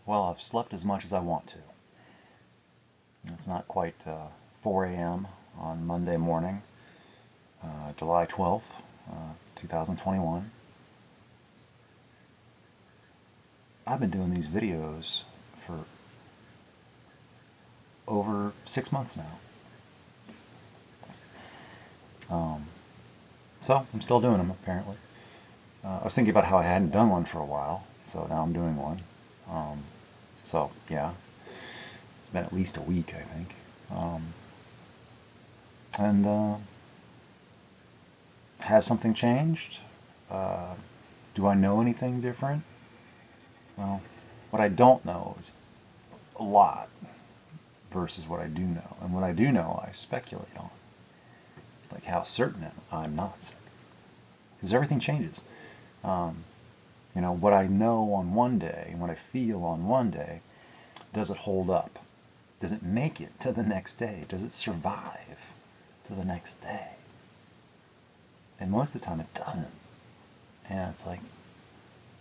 Well, I've slept as much as I want to. It's not quite 4 a.m. on Monday morning, July 12th, 2021. I've been doing these videos for over 6 months now. So I'm still doing them, apparently. I was thinking about how I hadn't done one for a while, so now I'm doing one. So yeah, it's been at least a week, I think. And has something changed? Do I know anything different? Well, what I don't know is a lot versus what I do know. And what I do know, I speculate on. Like how certain I'm not certain. Because everything changes. What I know on one day and what I feel on one day, does it hold up? Does it make it to the next day? Does it survive to the next day? And most of the time it doesn't. And it's like,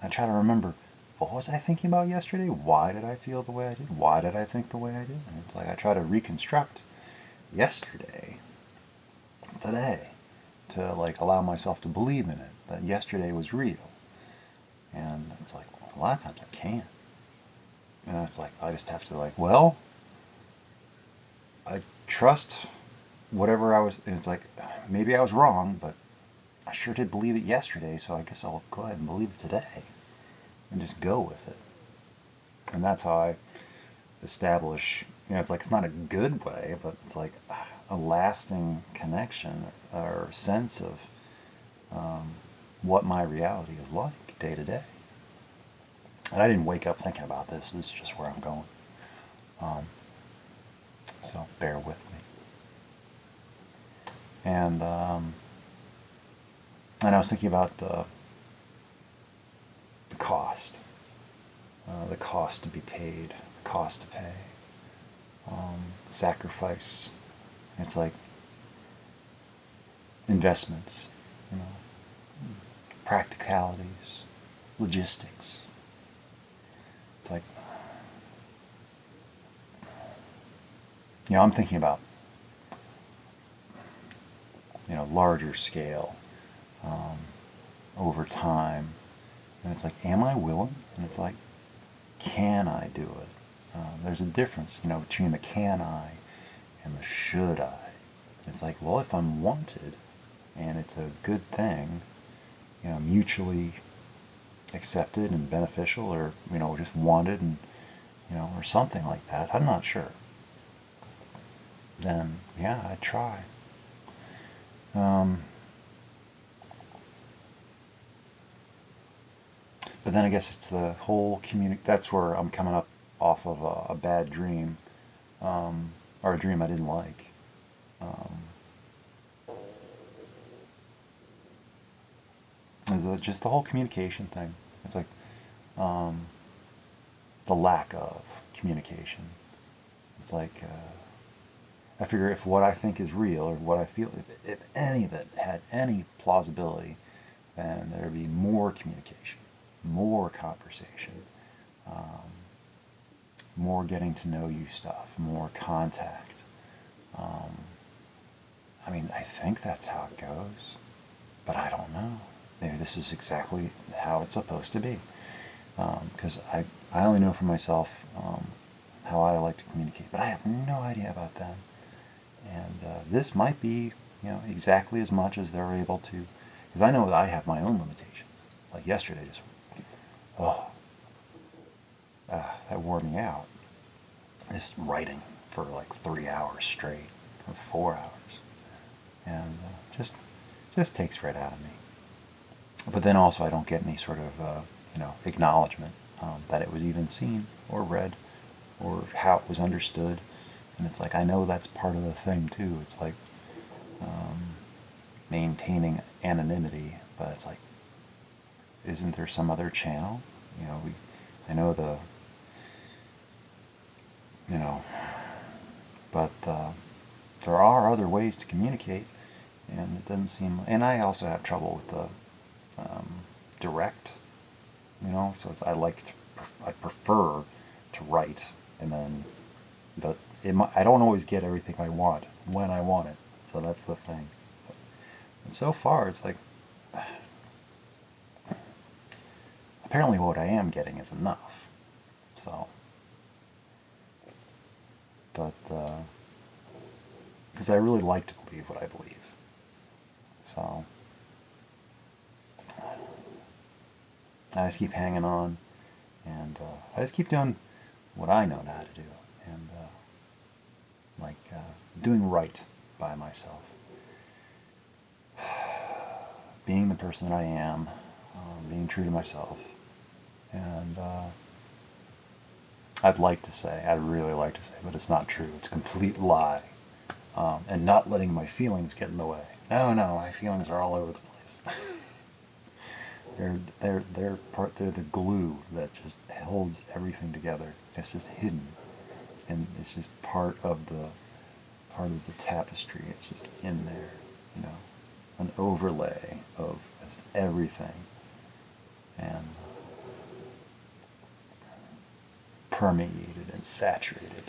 I try to remember, what was I thinking about yesterday? Why did I feel the way I did? Why did I think the way I did? And it's like I try to reconstruct yesterday, today, to like allow myself to believe in it, that yesterday was real. And it's like, a lot of times I can't. And it's like, I just have to like, well, I trust whatever I was, and it's like, maybe I was wrong, but I sure did believe it yesterday, so I guess I'll go ahead and believe it today. And just go with it. And that's how I establish, it's like, it's not a good way, but it's like a lasting connection or sense of what my reality is like day to day. And I didn't wake up thinking about this. This is just where I'm going. So bear with me. And I was thinking about the cost to be paid, the cost to pay, sacrifice. It's like investments, practicalities, logistics. It's like, I'm thinking about, larger scale, over time. And it's like, am I willing? And it's like, can I do it? There's a difference, between the can I and the should I. It's like, well, if I'm wanted and it's a good thing, mutually accepted and beneficial, or, just wanted and, or something like that, I'm not sure. Then, yeah, I'd try. But then I guess it's the whole that's where I'm coming up off of a bad dream, or a dream I didn't like. Is just the whole communication thing. It's like the lack of communication. It's like, I figure if what I think is real, or what I feel, if any of it had any plausibility, then there'd be more communication, more conversation, more getting to know you stuff, more contact. I mean, I think that's how it goes, but I don't know. Maybe this is exactly how it's supposed to be. Because I only know for myself how I like to communicate, but I have no idea about them. And this might be, exactly as much as they're able to, because I know that I have my own limitations. Like yesterday, that wore me out. Just writing for like 3 hours straight, or 4 hours, and just takes right out of me. But then also I don't get any sort of acknowledgement that it was even seen or read, or how it was understood. And it's like, I know that's part of the thing too. It's like maintaining anonymity, but it's like, isn't there some other channel? I know but there are other ways to communicate, and it doesn't seem. And I also have trouble with the direct, so I prefer to write, and then, but I don't always get everything I want when I want it. So that's the thing. And so far, it's like, apparently what I am getting is enough. So, but, because I really like to believe what I believe. So, I just keep hanging on, and I just keep doing what I know how to do, and doing right by myself. Being the person that I am, being true to myself, and I'd really like to say, but it's not true. It's a complete lie. And not letting my feelings get in the way. No, my feelings are all over the place. they're the glue that just holds everything together. It's just hidden, and it's just part of the tapestry. It's just in there, an overlay of just everything, and permeated and saturated.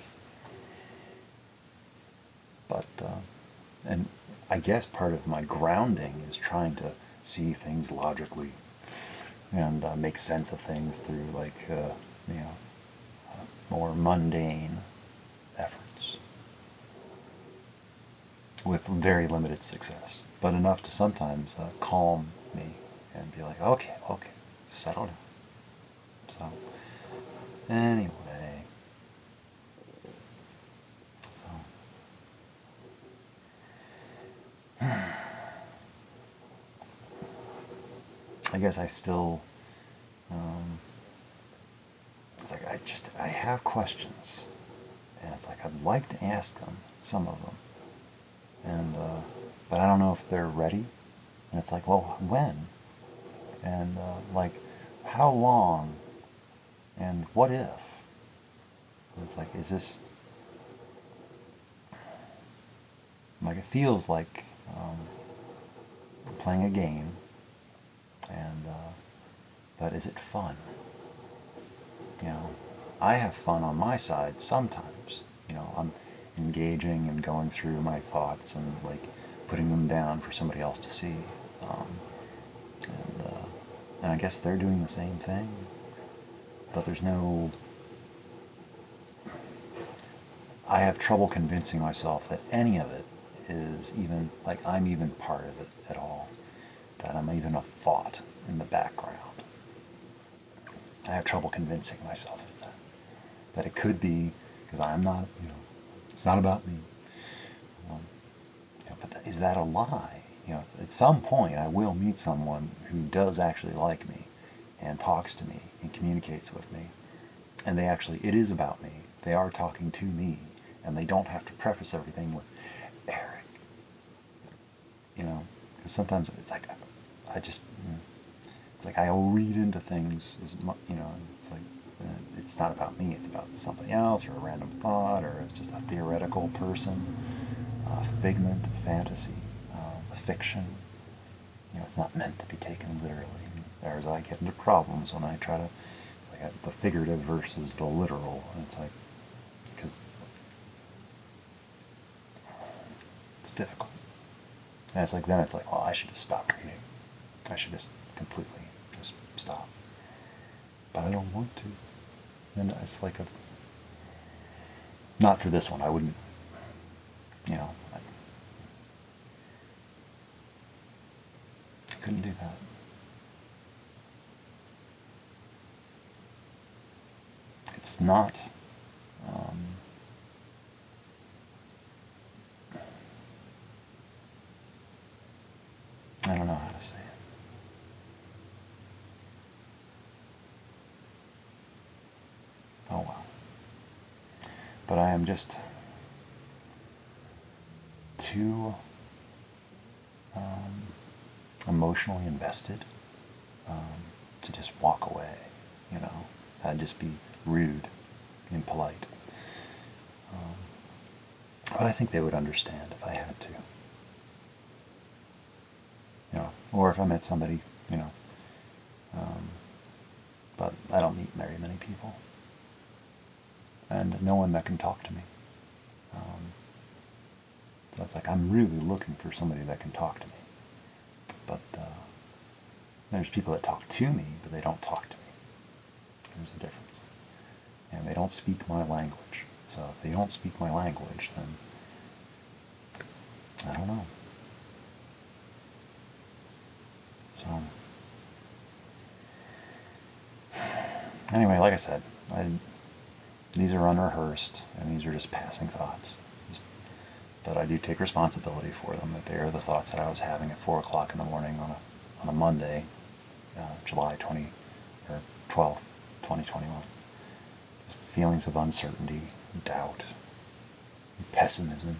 But and I guess part of my grounding is trying to see things logically and make sense of things through more mundane efforts with very limited success, but enough to sometimes calm me and be like, okay, settle down. So anyway, I guess I still, it's like I have questions, and it's like I'd like to ask them, some of them, and but I don't know if they're ready, and it's like, well, when, and how long, and what if, and it's like, is this, like, it feels like playing a game, and but is it fun? I have fun on my side sometimes. I'm engaging and going through my thoughts and putting them down for somebody else to see, and I guess they're doing the same thing. But there's no. I have trouble convincing myself that any of it is even I'm even part of it at all. That I'm even a thought in the background. I have trouble convincing myself of that. That it could be, because I'm not, it's not about me. But is that a lie? At some point I will meet someone who does actually like me and talks to me and communicates with me. And it is about me. They are talking to me, and they don't have to preface everything with, Eric. Because sometimes it's like, it's like I'll read into things as much, it's like, it's not about me, it's about somebody else, or a random thought, or it's just a theoretical person, a figment of fantasy, a fiction. It's not meant to be taken literally. There's I get into problems when I try to, the figurative versus the literal, and it's like, because it's difficult. And it's like, then it's like, well, I should just stop reading. I should just completely just stop. But I don't want to. And it's like not for this one. I wouldn't, I couldn't do that. It's not, I don't know how to say it. Oh well. But I am just too emotionally invested to just walk away. I'd just be rude, impolite. But I think they would understand if I had to. Or if I met somebody, but I don't meet very many people. and no one that can talk to me. So it's like I'm really looking for somebody that can talk to me. But there's people that talk to me, but they don't talk to me. There's a difference. And they don't speak my language. So if they don't speak my language, then I don't know. So anyway, like I said, these are unrehearsed, and these are just passing thoughts. But I do take responsibility for them, that they are the thoughts that I was having at 4 o'clock in the morning on a Monday, July 12th, 2021. Just feelings of uncertainty, doubt, pessimism.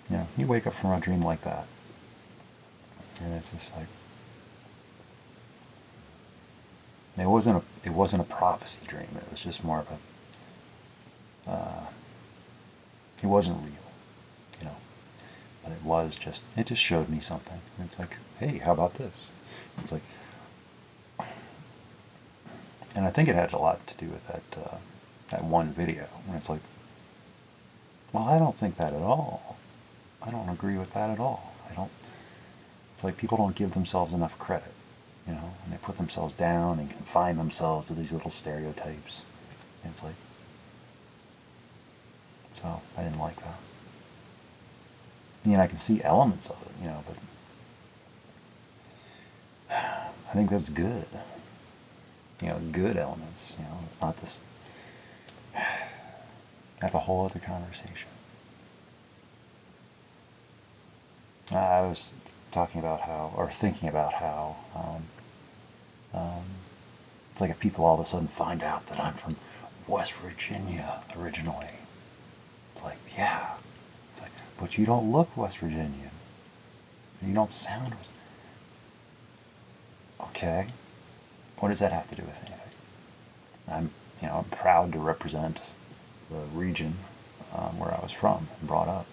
And, you wake up from a dream like that, and it's just like, it wasn't a prophecy dream. It was just more of a, it wasn't real, but it just showed me something. And it's like, hey, how about this? It's like, and I think it had a lot to do with that one video, when it's like, well, I don't think that at all. I don't agree with that at all. It's like people don't give themselves enough credit, and they put themselves down and confine themselves to these little stereotypes. And it's like, so I didn't like that. I can see elements of it, but I think that's good. Good elements. It's not this. That's a whole other conversation. I was thinking about how it's like if people all of a sudden find out that I'm from West Virginia originally. It's like, yeah. It's like, but you don't look West Virginian. You don't sound. Okay. What does that have to do with anything? I'm proud to represent the region where I was from and brought up.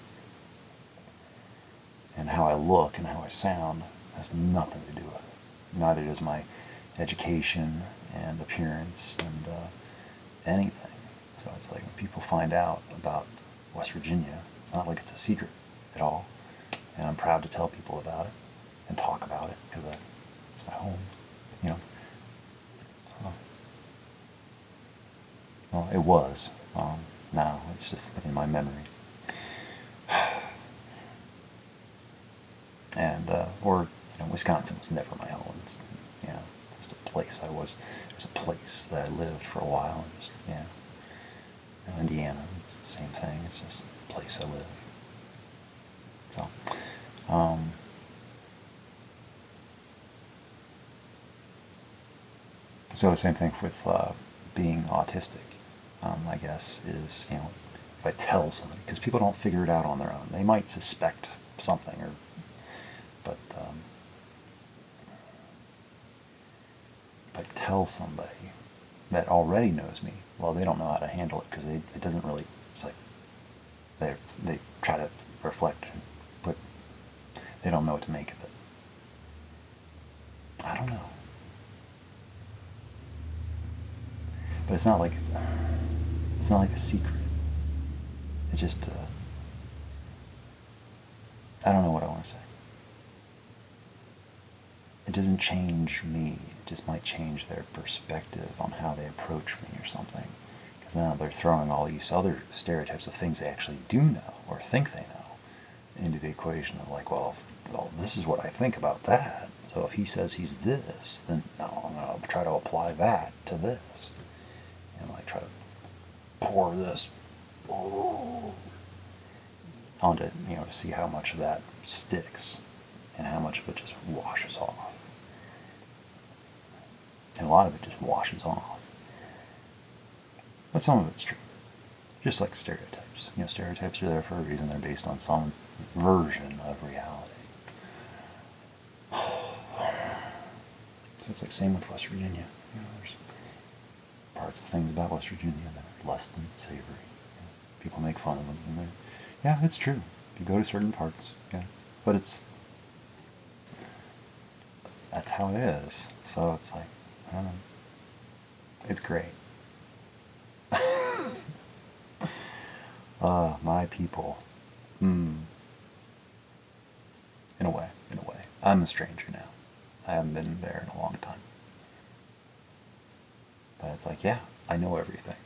And how I look and how I sound has nothing to do with it. Neither does my education and appearance and anything. So it's like when people find out about West Virginia, it's not like it's a secret at all. And I'm proud to tell people about it and talk about it because it's my home, Well, it was. Now it's just in my memory. And Wisconsin was never my home. It's, just a place I was. It was a place that I lived for a while. And just, Indiana, it's the same thing. It's just a place I live. So the same thing with being autistic. I guess is if I tell somebody, because people don't figure it out on their own. They might suspect something, but if I tell somebody that already knows me, well, they don't know how to handle it because it doesn't really. It's like they try to reflect, but they don't know what to make of it. I don't know, but it's not like it's not like a secret. It's just I don't know what I want to say. It doesn't change me. It just might change their perspective on how they approach me or something. Because now they're throwing all these other stereotypes of things they actually do know or think they know into the equation of like, well, this is what I think about that. So if he says he's this, then no, I'm going to try to apply that to this. And like try to pour this onto, to see how much of that sticks and how much of it just washes off. And a lot of it just washes off. But some of it's true. Just like stereotypes. Stereotypes are there for a reason. They're based on some version of reality. So it's like same with West Virginia. There's parts of things about West Virginia that are less than savory. People make fun of them. And yeah, it's true. You go to certain parts, but that's how it is. So it's like, I don't know. It's great. My people. In a way, in a way. I'm a stranger now. I haven't been there in a long time. But it's like, yeah, I know everything.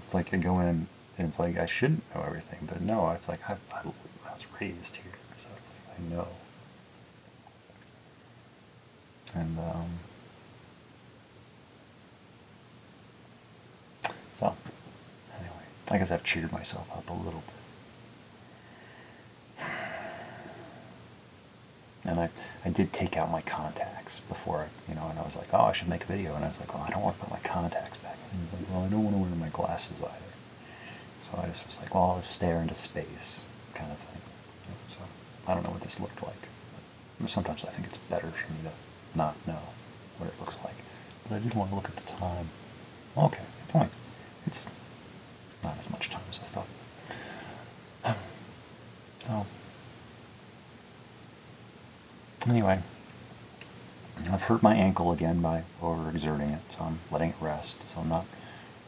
It's like I go in and it's like I shouldn't know everything, but no, it's like I was raised here, so it's like I know. And so, anyway, I guess I've cheered myself up a little bit. And I did take out my contacts before, and I was like, oh, I should make a video. And I was like, well, I don't want to put my contacts back in. And I was like, well, I don't want to wear my glasses either. So I just was like, well, I'll just stare into space, kind of thing. So I don't know what this looked like. But sometimes I think it's better for me to not know what it looks like. But I did want to look at the time. Okay, it's not as much time as I thought. So, anyway, I've hurt my ankle again by overexerting it, so I'm letting it rest. So I'm not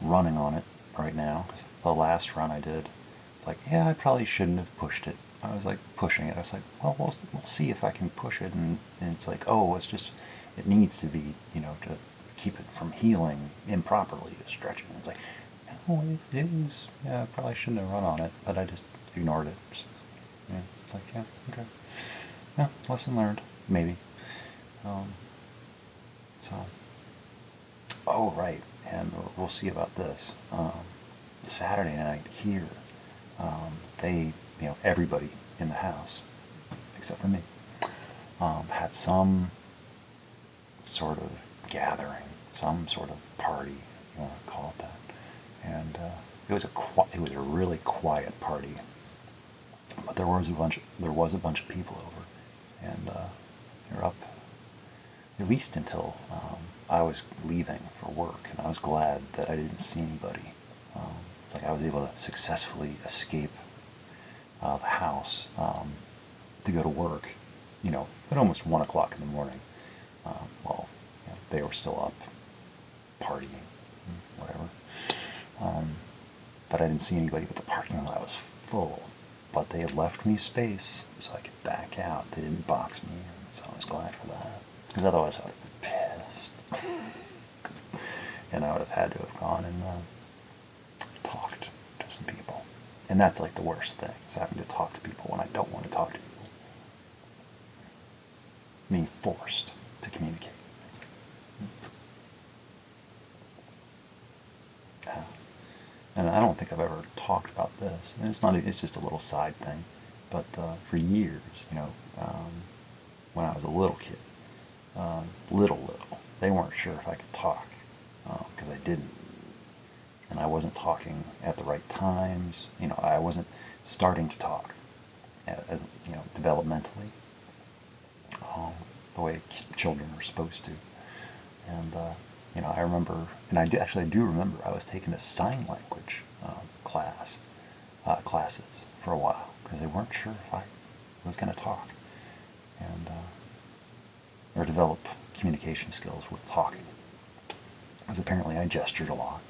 running on it right now. The last run I did, it's like, yeah, I probably shouldn't have pushed it. I was like pushing it. I was like, well, we'll see if I can push it. And it's like, oh, it needs to be, to keep it from healing improperly, to stretch it. And it's like, no, it was, yeah, I probably shouldn't have run on it, but I just ignored it. It's like, yeah, okay. Yeah, lesson learned, maybe. So, oh, right, and we'll see about this. Saturday night here, they, everybody in the house, except for me, had some sort of gathering, some sort of party, you want to call it that. And it was a really quiet party, but there was a bunch of people over, and they were up at least until I was leaving for work, and I was glad that I didn't see anybody. It's like I was able to successfully escape the house to go to work, at almost 1 o'clock in the morning. Well, they were still up partying, whatever. But I didn't see anybody, but the parking lot was full. But they had left me space so I could back out. They didn't box me in, so I was glad for that. Because otherwise I would have been pissed. And I would have had to have gone and talked to some people. And that's like the worst thing, is having to talk to people when I don't want to talk to people. Being forced to communicate. And I don't think I've ever talked about this. And it's just a little side thing. But for years, when I was a little kid, little, they weren't sure if I could talk, because I didn't. And I wasn't talking at the right times. I wasn't starting to talk, as developmentally, the way children are supposed to. And I remember, and I do remember, I was taking a sign language classes for a while, because they weren't sure if I was going to talk, and or develop communication skills with talking, because apparently I gestured a lot.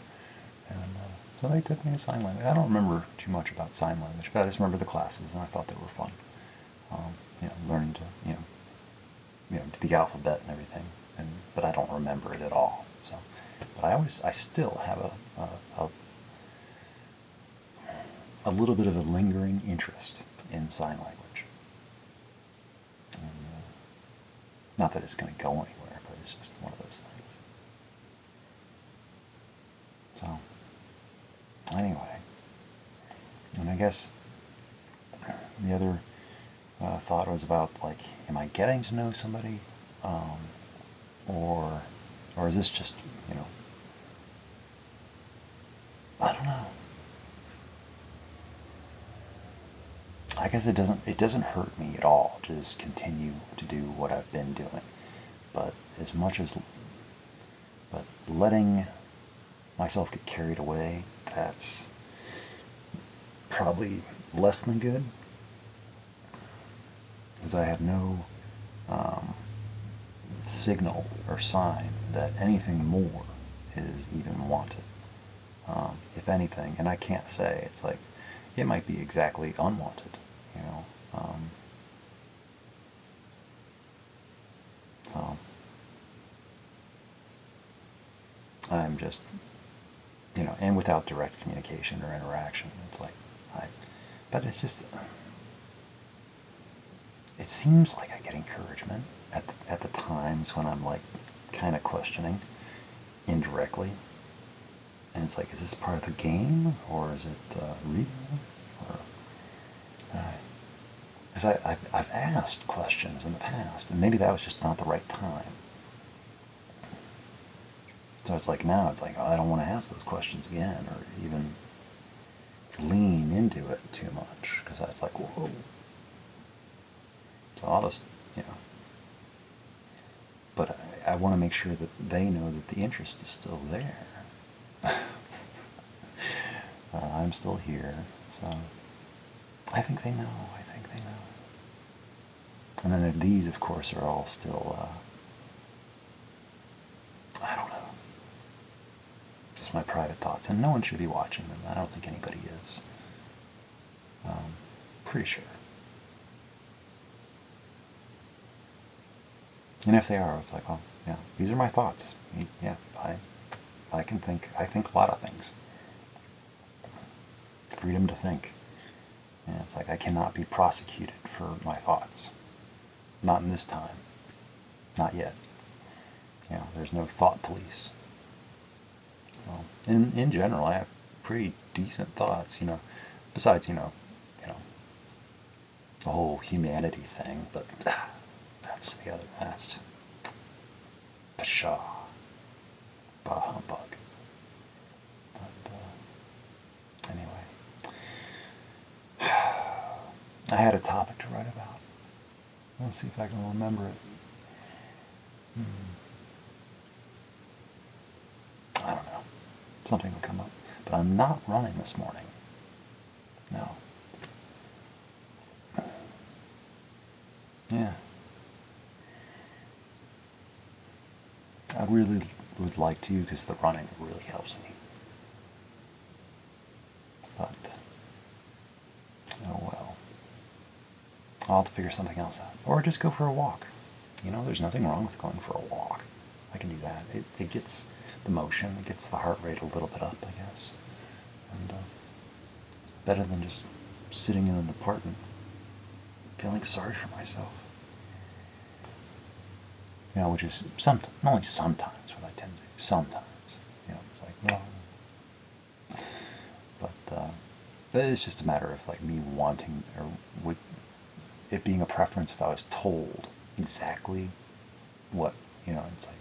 And so they took me to sign language. I don't remember too much about sign language, but I just remember the classes, and I thought they were fun. Learning to, the alphabet and everything, but I don't remember it at all. So, but I still have a little bit of a lingering interest in sign language. And, not that it's going to go anywhere, but it's just one of those things. So, anyway, and I guess the other thought was about, like, am I getting to know somebody, or is this just, I don't know. I guess it doesn't hurt me at all to just continue to do what I've been doing, but letting myself get carried away, that's probably less than good, because I have no signal or sign that anything more is even wanted. If anything, and I can't say, it's like, it might be exactly unwanted, you know. So I'm just, you know, and without direct communication or interaction, it's like, but it's just, it seems like I get encouragement at the times when I'm like kind of questioning indirectly. And it's like, is this part of the game, or is it real? Or, because I've asked questions in the past, and maybe that was just not the right time. So it's like now, it's like, oh, I don't want to ask those questions again, or even lean into it too much, because it's like, whoa. So I'll just, you know. But I want to make sure that they know that the interest is still there. I'm still here, so I think they know. I think they know. And then these, of course, are all still, I don't know, just my private thoughts. And no one should be watching them. I don't think anybody is. Pretty sure. And if they are, it's like, oh, yeah, these are my thoughts. Yeah, I can think. I think a lot of things. Freedom to think. And it's like, I cannot be prosecuted for my thoughts. Not in this time. Not yet. You know, there's no thought police. So, in general, I have pretty decent thoughts, you know, besides, you know, the whole humanity thing, but that's just pshaw, bah humbug. But anyway, I had a topic to write about. Let's see if I can remember it. I don't know. Something will come up. But I'm not running this morning. No. Yeah. I really would like to, because the running really helps me. But, oh well. I'll have to figure something else out. Or just go for a walk. You know, there's nothing wrong with going for a walk. I can do that. It gets the motion, it gets the heart rate a little bit up, I guess. And better than just sitting in an apartment feeling sorry for myself. You know, which is only sometimes what I tend to do. Sometimes. You know, it's like, well. But it's just a matter of like me wanting, or would it being a preference if I was told exactly what, you know, it's like,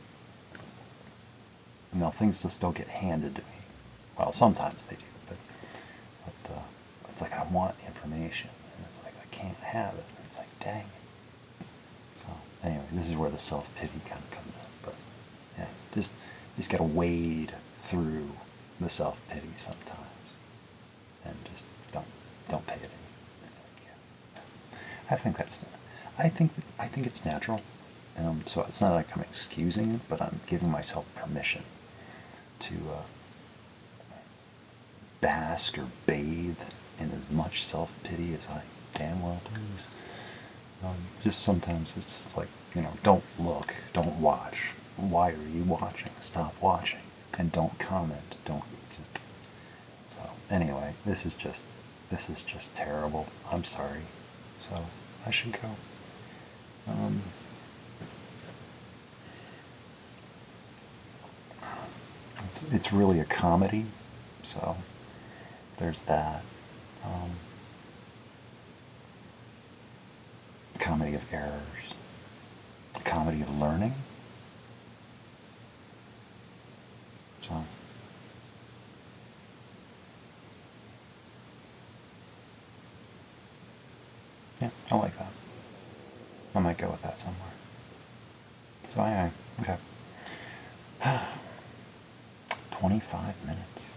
you know, things just don't get handed to me. Well, sometimes they do, but it's like I want information, and it's like I can't have it. And it's like, dang it. So anyway, this is where the self-pity kind of comes in. But yeah, just gotta wade through the self-pity sometimes, and just don't pay it any. It's like, yeah. I think it's natural. So it's not like I'm excusing it, but I'm giving myself permission to bask or bathe in as much self-pity as I damn well please. Just sometimes it's like, you know, don't look, don't watch. Why are you watching? Stop watching. And don't comment. Don't just... So anyway, this is just terrible. I'm sorry. So I should go. It's really a comedy, so there's that. Comedy of errors, comedy of learning. So yeah, I like that. I might go with that somewhere. So anyway, okay. 25 minutes.